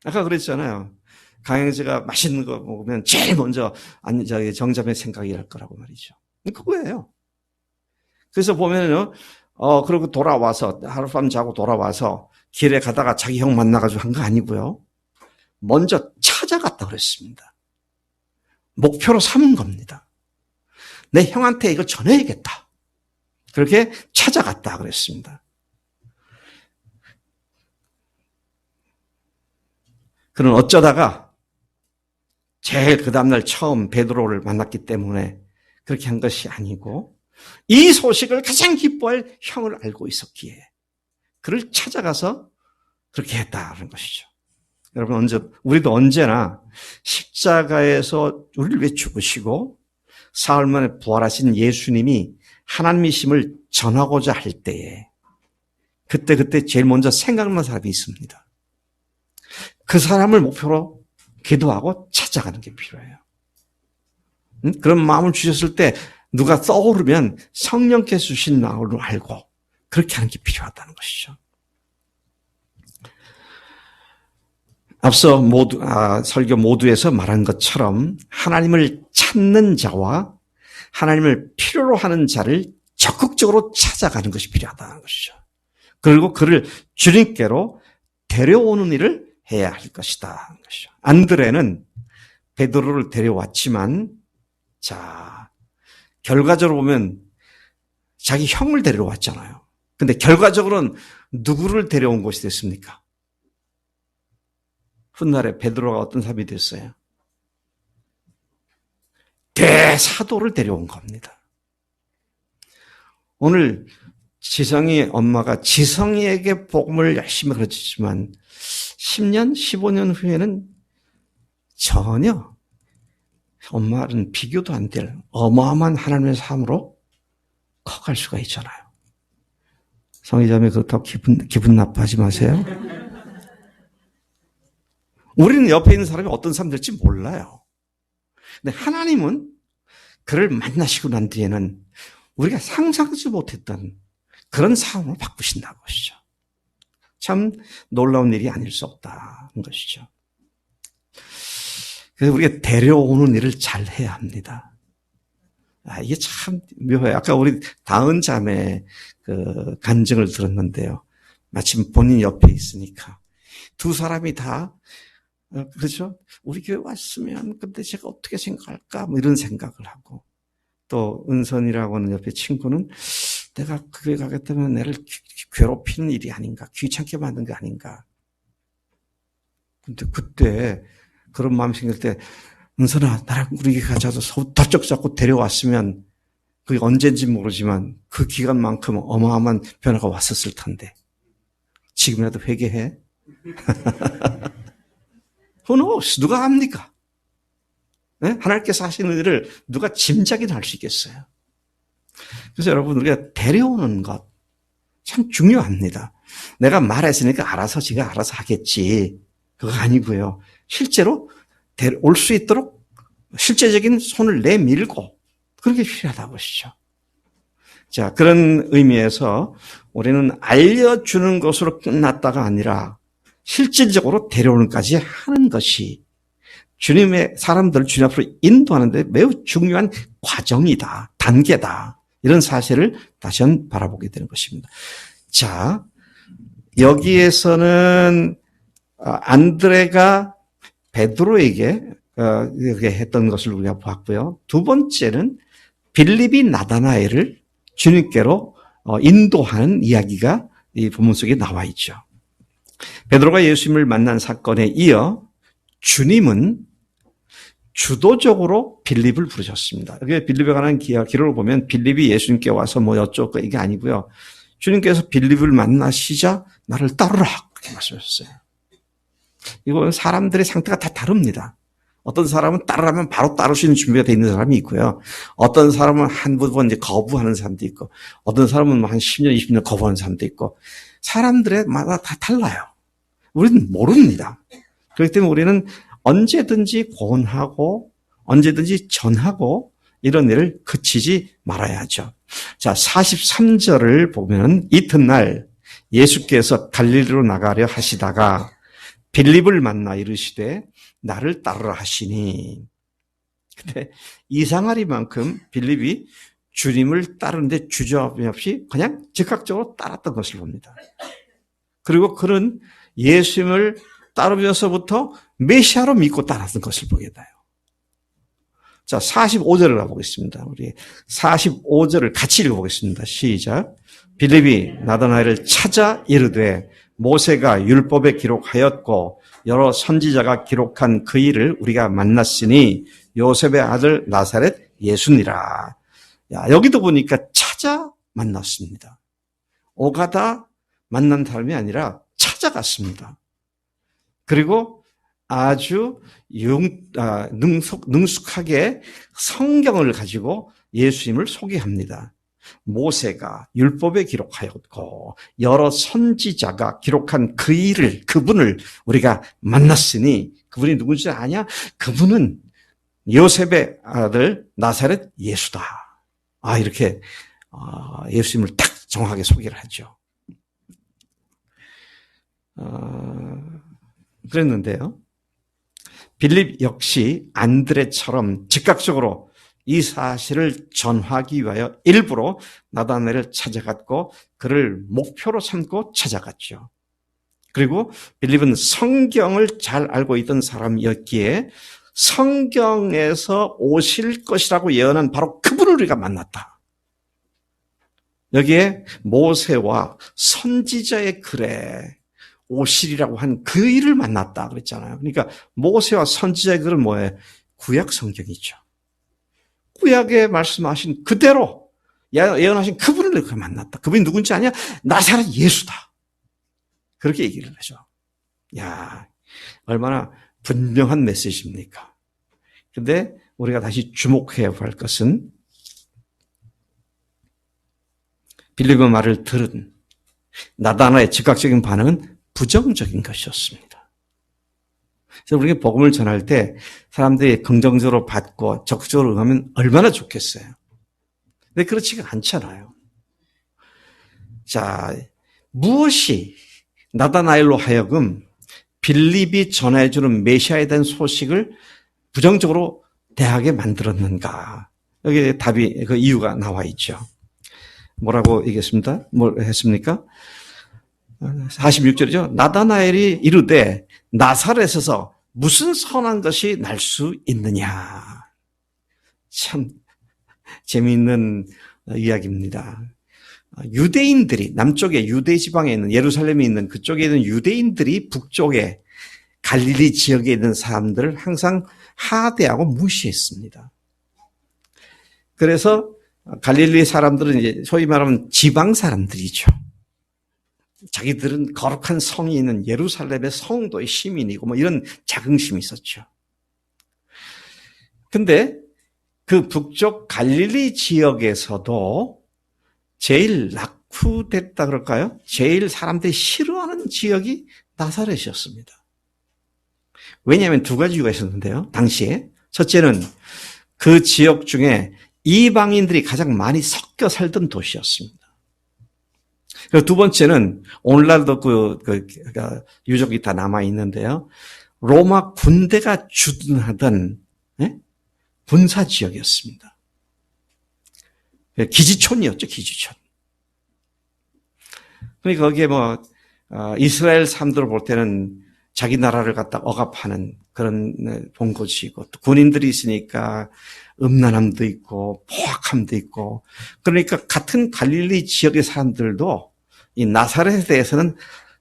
아까 그랬잖아요. 강영재가 맛있는 거 먹으면 제일 먼저 정잡의 생각이 날 거라고 말이죠. 그거예요. 그래서 보면요, 그리고 돌아와서 하룻밤 자고 돌아와서 길에 가다가 자기 형 만나가지고 한 거 아니고요. 먼저 찾아갔다 그랬습니다. 목표로 삼은 겁니다. 내 형한테 이거 전해야겠다. 그렇게 찾아갔다 그랬습니다. 그는 어쩌다가 제일 그 다음날 처음 베드로를 만났기 때문에 그렇게 한 것이 아니고 이 소식을 가장 기뻐할 형을 알고 있었기에 그를 찾아가서 그렇게 했다는 것이죠. 여러분, 우리도 언제나 십자가에서 우리를 위해 죽으시고 사흘 만에 부활하신 예수님이 하나님이심을 전하고자 할 때에 그때 제일 먼저 생각나는 사람이 있습니다. 그 사람을 목표로 기도하고 찾아가는 게 필요해요. 그런 마음을 주셨을 때 누가 떠오르면 성령께서 주신 마음을 알고 그렇게 하는 게 필요하다는 것이죠. 앞서 설교 모두에서 말한 것처럼 하나님을 찾는 자와 하나님을 필요로 하는 자를 적극적으로 찾아가는 것이 필요하다는 것이죠. 그리고 그를 주님께로 데려오는 일을 해야 할 것이다. 안드레는 베드로를 데려왔지만, 자, 결과적으로 보면 자기 형을 데려왔잖아요. 근데 결과적으로는 누구를 데려온 것이 됐습니까? 훗날에 베드로가 어떤 사람이 됐어요? 대사도를 데려온 겁니다. 오늘 지성이 엄마가 지성이에게 복음을 열심히 가르치지만 10년, 15년 후에는 전혀 엄마는 비교도 안 될 어마어마한 하나님의 삶으로 커갈 수가 있잖아요. 성의자매 그렇다고 기분 나빠하지 마세요. 우리는 옆에 있는 사람이 어떤 사람 될지 몰라요. 근데 하나님은 그를 만나시고 난 뒤에는 우리가 상상하지 못했던 그런 상황을 바꾸신다는 것이죠. 참 놀라운 일이 아닐 수 없다는 것이죠. 그래서 우리가 데려오는 일을 잘 해야 합니다. 이게 참 묘해요. 아까 우리 다은 자매 그 간증을 들었는데요. 마침 본인 옆에 있으니까 두 사람이 다 그렇죠? 우리 교회 왔으면 근데 제가 어떻게 생각할까? 뭐 이런 생각을 하고 또 은선이라고 하는 옆에 친구는 내가 그 교회 가겠다면 애를 괴롭히는 일이 아닌가? 귀찮게 만든 게 아닌가? 근데 그때 그런 마음이 생길 때 은선아 나랑 우리 교회 가자서 덜쩍 잡고 데려왔으면 그게 언제인지 모르지만 그 기간만큼 어마어마한 변화가 왔었을 텐데 지금이라도 회개해? Who knows? 누가 압니까? 네? 하나님께서 하시는 일을 누가 짐작이나 할 수 있겠어요? 그래서 여러분 우리가 데려오는 것 참 중요합니다. 내가 말했으니까 알아서 지가 알아서 하겠지. 그거 아니고요. 실제로 올 수 있도록 실제적인 손을 내밀고 그렇게 필요하다고 하시죠. 자, 그런 의미에서 우리는 알려주는 것으로 끝났다가 아니라 실질적으로 데려오는까지 하는 것이 주님의 사람들을 주님 앞으로 인도하는 데 매우 중요한 과정이다. 단계다. 이런 사실을 다시 한번 바라보게 되는 것입니다. 자, 여기에서는 안드레가 베드로에게 했던 것을 우리가 봤고요. 두 번째는 빌립이 나다나엘을 주님께로 인도하는 이야기가 이 본문 속에 나와 있죠. 베드로가 예수님을 만난 사건에 이어 주님은 주도적으로 빌립을 부르셨습니다. 빌립에 관한 기록을 보면 빌립이 예수님께 와서 뭐 어쩌고 이게 아니고요. 주님께서 빌립을 만나시자 나를 따르라 그렇게 말씀하셨어요. 이건 사람들의 상태가 다 다릅니다. 어떤 사람은 따르라면 바로 따를 수 있는 준비가 되어 있는 사람이 있고요. 어떤 사람은 한두 번 이제 거부하는 사람도 있고, 어떤 사람은 한 10년, 20년 거부하는 사람도 있고, 사람들마다 다 달라요. 우리는 모릅니다. 그렇기 때문에 우리는 언제든지 권하고 언제든지 전하고 이런 일을 그치지 말아야죠. 자, 43절을 보면 이튿날 예수께서 갈릴리로 나가려 하시다가 빌립을 만나 이르시되 나를 따르라 하시니. 근데 이상하리만큼 빌립이 주님을 따르는데 주저함이 없이 그냥 즉각적으로 따랐던 것을 봅니다. 그리고 그는 예수님을 따르면서부터 메시아로 믿고 따랐던 것을 보게 돼요. 자, 45절을 가보겠습니다. 우리 45절을 같이 읽어보겠습니다. 시작. 빌립이 나다나엘을 찾아 이르되 모세가 율법에 기록하였고 여러 선지자가 기록한 그 일을 우리가 만났으니 요셉의 아들 나사렛 예수니라. 야, 여기도 보니까 찾아 만났습니다. 오가다 만난 사람이 아니라 찾아갔습니다. 그리고 아주 능숙하게 성경을 가지고 예수님을 소개합니다. 모세가 율법에 기록하였고 여러 선지자가 기록한 그 일을 그분을 우리가 만났으니 그분이 누군지 아냐? 그분은 요셉의 아들 나사렛 예수다. 이렇게 예수님을 딱 정확하게 소개를 하죠. 그랬는데요. 빌립 역시 안드레처럼 즉각적으로 이 사실을 전하기 위하여 일부러 나다나엘을 찾아갔고 그를 목표로 삼고 찾아갔죠. 그리고 빌립은 성경을 잘 알고 있던 사람이었기에 성경에서 오실 것이라고 예언한 바로 그분을 우리가 만났다. 여기에 모세와 선지자의 글에 오시리라고 한 그 일을 만났다 그랬잖아요. 그러니까 모세와 선지자의 글은 뭐예요? 구약 성경이죠. 구약에 말씀하신 그대로 예언하신 그분을 내가 만났다. 그분이 누군지 아냐? 나사렛 예수다. 그렇게 얘기를 하죠. 야, 얼마나 분명한 메시지입니까? 근데 우리가 다시 주목해야 할 것은 빌립의 말을 들은 나다나의 즉각적인 반응은 부정적인 것이었습니다. 그래서 우리가 복음을 전할 때 사람들이 긍정적으로 받고 적극적으로 응하면 얼마나 좋겠어요. 근데 그렇지가 않잖아요. 자, 무엇이 나다나엘로 하여금 빌립이 전해주는 메시아에 대한 소식을 부정적으로 대하게 만들었는가? 여기에 답이, 그 이유가 나와 있죠. 뭐라고 얘기했습니다? 뭘 했습니까? 46절이죠. 나다나엘이 이르되 나사렛에서 무슨 선한 것이 날 수 있느냐. 참 재미있는 이야기입니다. 유대인들이 남쪽에 유대 지방에 있는 예루살렘에 있는 그쪽에 있는 유대인들이 북쪽에 갈릴리 지역에 있는 사람들을 항상 하대하고 무시했습니다. 그래서 갈릴리 사람들은 이제 소위 말하면 지방 사람들이죠. 자기들은 거룩한 성이 있는 예루살렘의 성도의 시민이고 뭐 이런 자긍심이 있었죠. 근데 그 북쪽 갈릴리 지역에서도 제일 낙후됐다 그럴까요? 제일 사람들이 싫어하는 지역이 나사렛이었습니다. 왜냐하면 두 가지 이유가 있었는데요. 당시에 첫째는 그 지역 중에 이방인들이 가장 많이 섞여 살던 도시였습니다. 그리고 두 번째는 오늘날도 그 유적이 다 남아 있는데요. 로마 군대가 주둔하던 군사 지역이었습니다. 기지촌이었죠, 기지촌. 그러니까 거기에 이스라엘 사람들을 볼 때는 자기 나라를 갖다 억압하는 그런 본곳이고, 또 군인들이 있으니까 음란함도 있고, 포악함도 있고, 그러니까 같은 갈릴리 지역의 사람들도 이 나사렛에 대해서는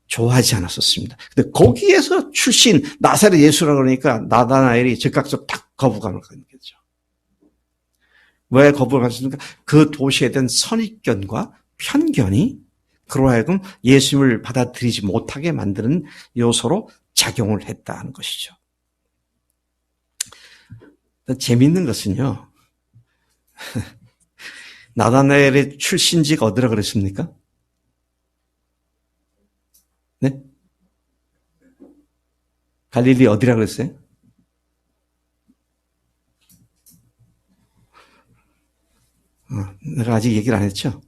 좋아하지 않았었습니다. 근데 거기에서 출신 나사렛 예수라고 그러니까 나다나엘이 즉각적으로 딱 거부감을 갖는 거죠. 왜 거부를 가졌습니까? 그 도시에 대한 선입견과 편견이 그로 하여금 예수님을 받아들이지 못하게 만드는 요소로 작용을 했다는 것이죠. 재미있는 것은요. 나다나엘의 출신지가 어디라 그랬습니까? 네? 갈릴리 어디라 그랬어요? 내가 아직 얘기를 안 했죠?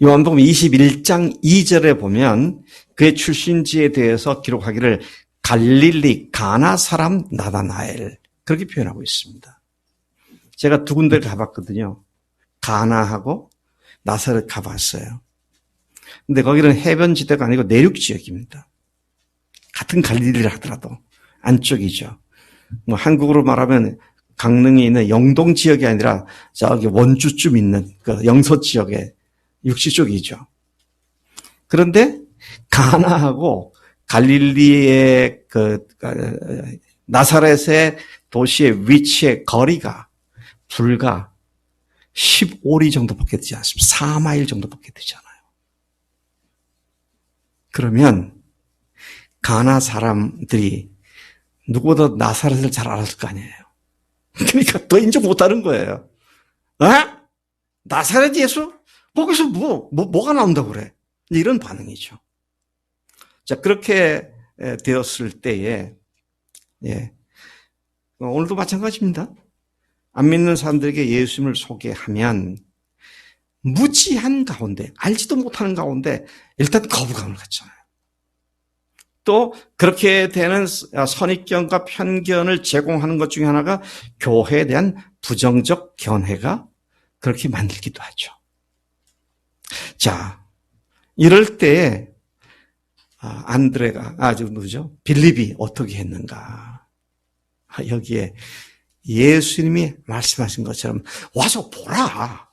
요한복음 21장 2절에 보면 그의 출신지에 대해서 기록하기를 갈릴리 가나 사람 나다나엘 그렇게 표현하고 있습니다. 제가 두 군데를 가봤거든요. 가나하고 나사렛 가봤어요. 근데 거기는 해변지대가 아니고 내륙지역입니다. 같은 갈릴리를 하더라도 안쪽이죠. 뭐 한국으로 말하면 강릉에 있는 영동 지역이 아니라 저기 원주쯤 있는 그 영서 지역의 육지 쪽이죠. 그런데 가나하고 갈릴리의 나사렛의 도시의 위치의 거리가 불과 15리 정도밖에 되지 않습니다. 4마일 정도밖에 되지 않아요. 그러면 가나 사람들이 누구보다 나사렛을 잘 알았을 거 아니에요. 그러니까 더 인정 못하는 거예요. 나사렛 예수? 거기서 뭐가 나온다고 그래? 이런 반응이죠. 자, 그렇게 되었을 때에, 오늘도 마찬가지입니다. 안 믿는 사람들에게 예수님을 소개하면 무지한 가운데, 알지도 못하는 가운데 일단 거부감을 갖잖아요. 또 그렇게 되는 선입견과 편견을 제공하는 것 중에 하나가 교회에 대한 부정적 견해가 그렇게 만들기도 하죠. 자, 이럴 때 안드레가 누구죠? 빌립이 어떻게 했는가? 여기에 예수님이 말씀하신 것처럼 와서 보라.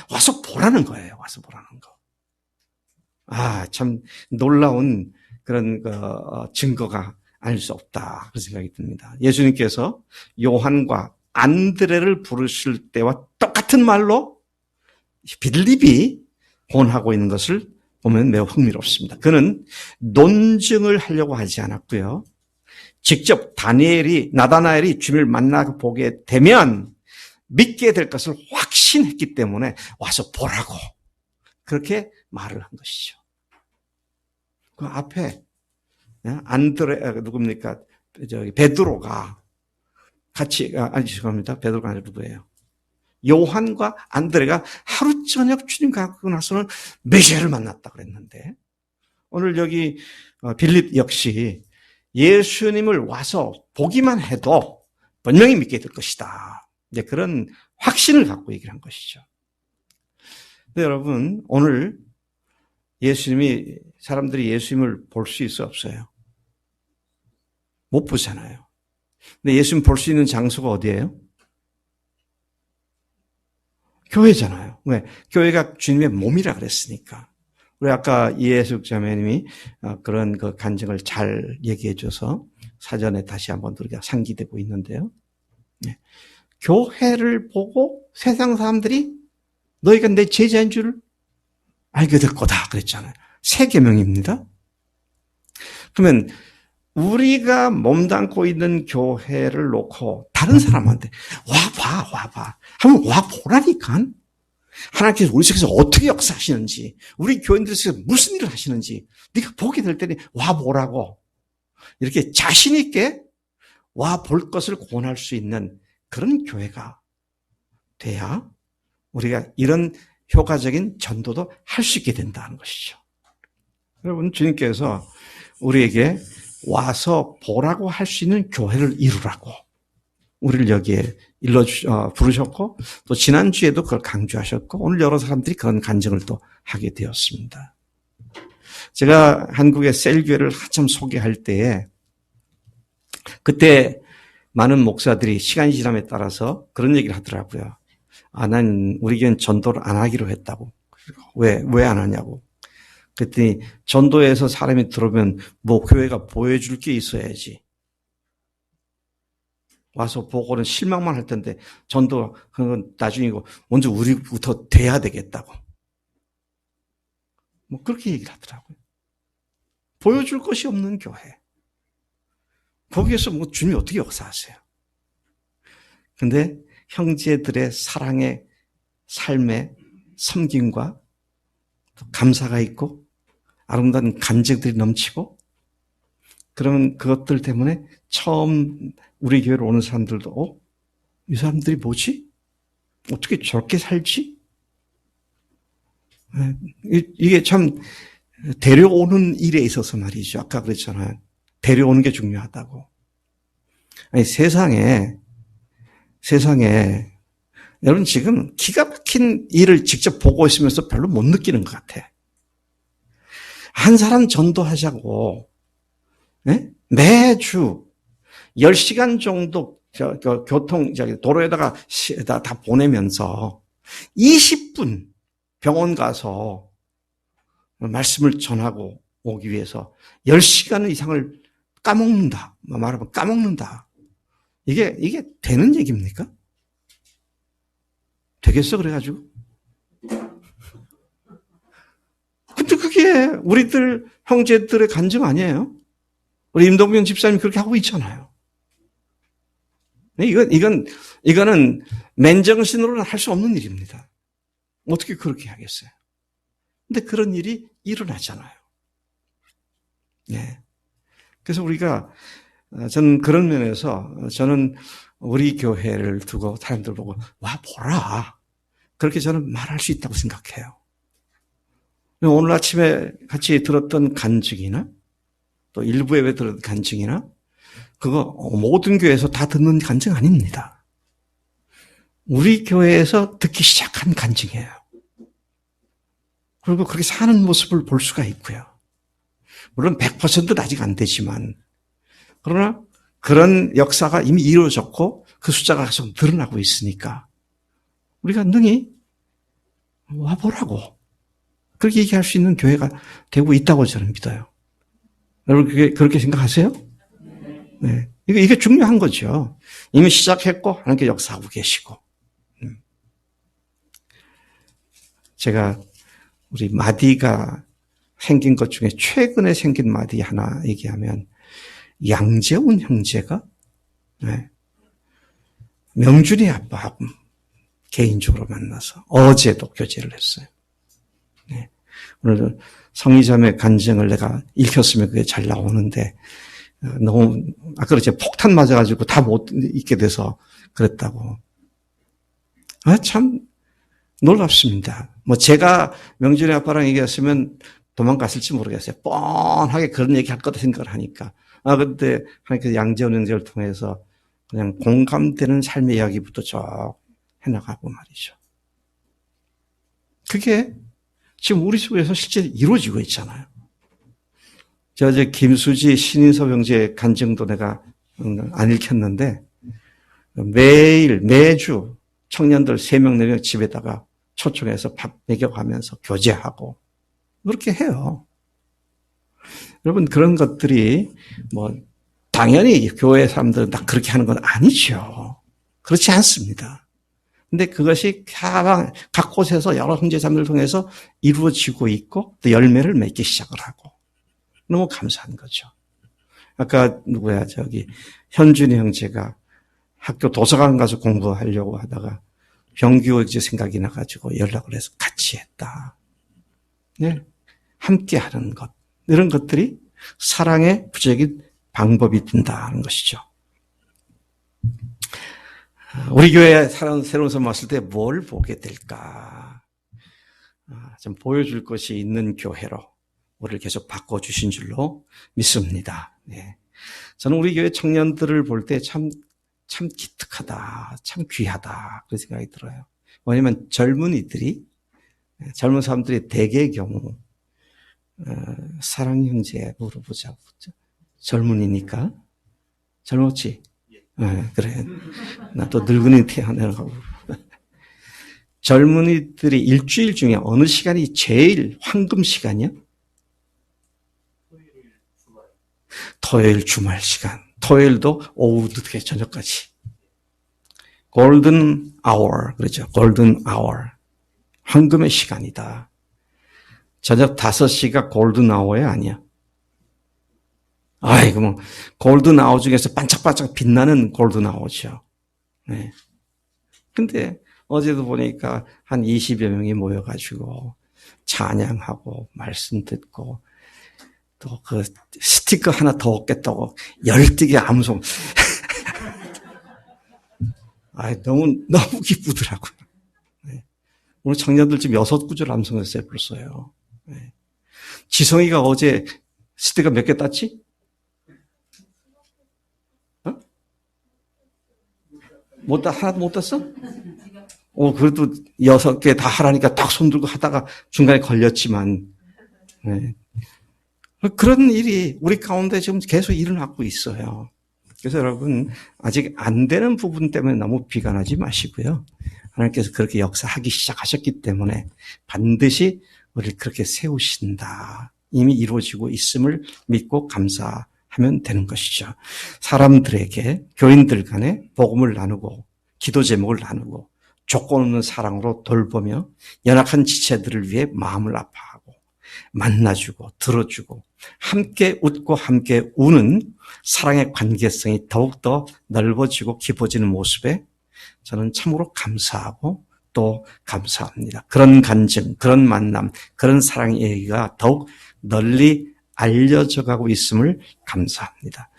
와서 보라는 거예요. 와서 보라는 거. 참 놀라운 그런 증거가 아닐 수 없다. 그런 생각이 듭니다. 예수님께서 요한과 안드레를 부르실 때와 똑같은 말로 빌립이 호언하고 있는 것을 보면 매우 흥미롭습니다. 그는 논증을 하려고 하지 않았고요. 직접 나다나엘이 주님을 만나고 보게 되면 믿게 될 것을 확신했기 때문에 와서 보라고 그렇게 말을 한 것이죠. 그 앞에 안드레 누굽니까? 베드로가 같이 죄송합니다. 베드로가 아니라 누구예요? 요한과 안드레가 하루 저녁 주님 가고 나서는 메시아를 만났다 그랬는데 오늘 여기 빌립 역시 예수님을 와서 보기만 해도 분명히 믿게 될 것이다. 이제 그런 확신을 갖고 얘기를 한 것이죠. 근데 여러분 오늘 사람들이 예수님을 볼 수 있어 없어요? 못 보잖아요. 근데 예수님 볼 수 있는 장소가 어디예요? 교회잖아요. 왜? 교회가 주님의 몸이라 그랬으니까. 우리 아까 이해숙 자매님이 그런 그 간증을 잘 얘기해 줘서 사전에 다시 한번 우리가 상기되고 있는데요. 네. 교회를 보고 세상 사람들이 너희가 내 제자인 줄을 알게 될 거다 그랬잖아요. 새 계명입니다. 그러면 우리가 몸담고 있는 교회를 놓고 다른 사람한테 와봐. 한번 와보라니까. 하나님께서 우리 속에서 어떻게 역사하시는지, 우리 교인들 속에서 무슨 일을 하시는지 네가 보게 될 때니 와보라고. 이렇게 자신 있게 와볼 것을 권할 수 있는 그런 교회가 돼야 우리가 이런 효과적인 전도도 할 수 있게 된다는 것이죠. 여러분, 주님께서 우리에게 와서 보라고 할 수 있는 교회를 이루라고 우리를 여기에 부르셨고 또 지난주에도 그걸 강조하셨고 오늘 여러 사람들이 그런 간증을 또 하게 되었습니다. 제가 한국의 셀교회를 한참 소개할 때에 그때 많은 목사들이 시간이 지남에 따라서 그런 얘기를 하더라고요. 난 우리 교회는 전도를 안 하기로 했다고. 왜 안 하냐고. 그랬더니 전도에서 사람이 들어오면 교회가 보여줄 게 있어야지. 와서 보고는 실망만 할 텐데 전도 그건 나중이고 먼저 우리부터 돼야 되겠다고. 그렇게 얘기를 하더라고요. 보여줄 것이 없는 교회. 거기에서 주님이 어떻게 역사하세요? 근데 형제들의 사랑의 삶의 섬김과 감사가 있고 아름다운 간증들이 넘치고 그러면 그것들 때문에 처음 우리 교회로 오는 사람들도 이 사람들이 뭐지? 어떻게 저렇게 살지? 이게 참 데려오는 일에 있어서 말이죠. 아까 그랬잖아요. 데려오는 게 중요하다고. 세상에 여러분 지금 기가 막힌 일을 직접 보고 있으면서 별로 못 느끼는 것 같아. 한 사람 전도하자고 매주 10시간 정도 도로에다가 다 보내면서 20분 병원 가서 말씀을 전하고 오기 위해서 10시간 이상을 까먹는다. 말하면 까먹는다. 이게 되는 얘기입니까? 되겠어 그래가지고? 근데 그게 우리들 형제들의 간증 아니에요? 우리 임동균 집사님 그렇게 하고 있잖아요. 이거는 맨정신으로는 할 수 없는 일입니다. 어떻게 그렇게 하겠어요? 근데 그런 일이 일어나잖아요. 네. 그래서 저는 그런 면에서 저는 우리 교회를 두고 사람들 보고 와 보라. 그렇게 저는 말할 수 있다고 생각해요. 오늘 아침에 같이 들었던 간증이나 또 일부 예배 들은 간증이나 그거 모든 교회에서 다 듣는 간증 아닙니다. 우리 교회에서 듣기 시작한 간증이에요. 그리고 그렇게 사는 모습을 볼 수가 있고요. 물론 100%는 아직 안 되지만 그러나 그런 역사가 이미 이루어졌고 그 숫자가 계속 늘어나고 있으니까 우리가 능히 와보라고 그렇게 얘기할 수 있는 교회가 되고 있다고 저는 믿어요. 여러분 그렇게 생각하세요? 네. 이게 중요한 거죠. 이미 시작했고 하나님께 역사하고 계시고. 제가 우리 마디가 생긴 것 중에 최근에 생긴 마디 하나 얘기하면 양재훈 형제가 명준이 아빠하고 개인적으로 만나서 어제도 교제를 했어요. 네. 오늘 성의자매 간증을 내가 읽혔으면 그게 잘 나오는데 너무 아까 제가 폭탄 맞아가지고 다 못 읽게 돼서 그랬다고. 참 놀랍습니다. 뭐 제가 명준이 아빠랑 얘기했으면 도망갔을지 모르겠어요. 뻔하게 그런 얘기 할 거다 생각을 하니까. 근데 하나님께서 양재훈 형제를 통해서 그냥 공감되는 삶의 이야기부터 쭉 해나가고 말이죠. 그게 지금 우리 속에서 실제 이루어지고 있잖아요. 제가 이제 김수지 신인섭 형제 간증도 내가 안 읽혔는데 매주 청년들 3명, 4명 집에다가 초청해서 밥 먹여가면서 교제하고 그렇게 해요. 여러분 그런 것들이 뭐 당연히 교회 사람들은 다 그렇게 하는 건 아니죠. 그렇지 않습니다. 근데 그것이 각 곳에서 여러 형제자매를 통해서 이루어지고 있고 또 열매를 맺기 시작을 하고 너무 감사한 거죠. 아까 현준이 형제가 학교 도서관 가서 공부하려고 하다가 병규 이제 생각이 나가지고 연락을 해서 같이 했다. 네, 함께 하는 것 이런 것들이 사랑의 구체적인 방법이 된다는 것이죠. 우리 교회에 새로운 선 왔을 때 뭘 보게 될까? 좀 보여줄 것이 있는 교회로 우리를 계속 바꿔주신 줄로 믿습니다. 네. 저는 우리 교회 청년들을 볼 때 참 기특하다, 참 귀하다 그런 생각이 들어요. 왜냐하면 젊은 사람들이 대개의 경우 사랑 형제 물어보자고 젊은이니까 젊었지? 그래. 나 또 늙은이 태어나고. 젊은이들이 일주일 중에 어느 시간이 제일 황금 시간이야? 토요일 주말 시간. 토요일도 오후 늦게 저녁까지. 골든 아워, 그렇죠. 골든 아워. 황금의 시간이다. 저녁 5시가 골든 아워야 아니야? 아이고, 뭐, 골든 아워 중에서 반짝반짝 빛나는 골든 아워죠. 네. 근데 어제도 보니까 한 20여 명이 모여가지고 찬양하고 말씀 듣고 또 그 스티커 하나 더 얻겠다고 열띠게 암송. 너무 기쁘더라고요. 네. 오늘 청년들 지금 6구절 암송했어요, 벌써요. 네. 지성이가 어제 스티커 몇 개 땄지? 하나도 못 땄어? 그래도 6개 다 하라니까 딱 손들고 하다가 중간에 걸렸지만, 네. 그런 일이 우리 가운데 지금 계속 일어나고 있어요. 그래서 여러분, 아직 안 되는 부분 때문에 너무 비관하지 마시고요. 하나님께서 그렇게 역사하기 시작하셨기 때문에 반드시 우리를 그렇게 세우신다. 이미 이루어지고 있음을 믿고 감사하면 되는 것이죠. 사람들에게, 교인들 간에 복음을 나누고, 기도 제목을 나누고, 조건 없는 사랑으로 돌보며 연약한 지체들을 위해 마음을 아파하고, 만나주고, 들어주고, 함께 웃고 함께 우는 사랑의 관계성이 더욱더 넓어지고 깊어지는 모습에 저는 참으로 감사하고 또 감사합니다. 그런 간증, 그런 만남, 그런 사랑의 얘기가 더욱 널리 알려져 가고 있음을 감사합니다.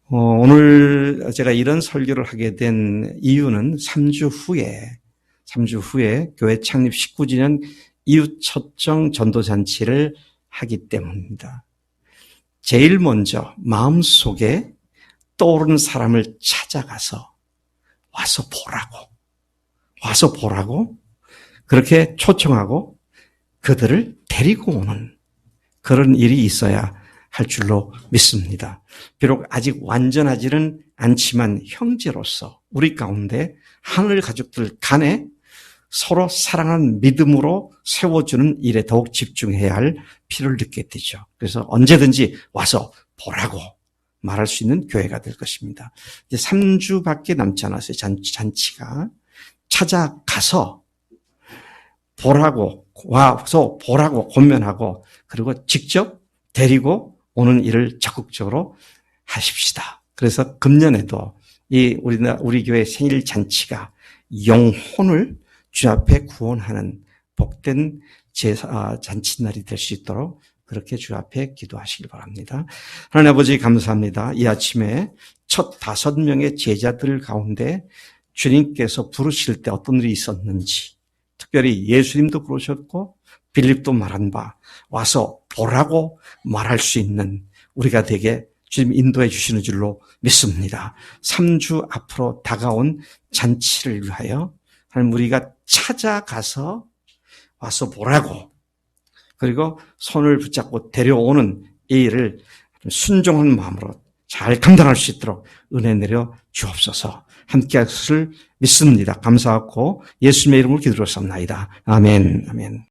오늘 제가 이런 설교를 하게 된 이유는 3주 후에 교회 창립 19주년 이웃 초청 전도잔치를 하기 때문입니다. 제일 먼저 마음속에 떠오르는 사람을 찾아가서 와서 보라고 그렇게 초청하고 그들을 데리고 오는 그런 일이 있어야 할 줄로 믿습니다. 비록 아직 완전하지는 않지만 형제로서 우리 가운데 하늘 가족들 간에 서로 사랑하는 믿음으로 세워주는 일에 더욱 집중해야 할 필요를 느끼게 되죠. 그래서 언제든지 와서 보라고 말할 수 있는 교회가 될 것입니다. 이제 3주밖에 남지 않았어요. 잔치가. 찾아가서 와서 보라고 권면하고 그리고 직접 데리고 오는 일을 적극적으로 하십시다. 그래서 금년에도 우리 교회 생일 잔치가 영혼을 주 앞에 구원하는 복된 잔치날이 될 수 있도록 그렇게 주 앞에 기도하시길 바랍니다. 하나님 아버지 감사합니다. 이 아침에 첫 5명의 제자들 가운데 주님께서 부르실 때 어떤 일이 있었는지 특별히 예수님도 부르셨고 빌립도 말한 바 와서 보라고 말할 수 있는 우리가 되게 주님 인도해 주시는 줄로 믿습니다. 3주 앞으로 다가온 잔치를 위하여 하나님 우리가 찾아가서 와서 보라고 그리고 손을 붙잡고 데려오는 이 일을 순종한 마음으로 잘 감당할 수 있도록 은혜 내려 주옵소서. 함께 할 것을 믿습니다. 감사하고 예수님의 이름으로 기도했습니다. 아멘. 아멘.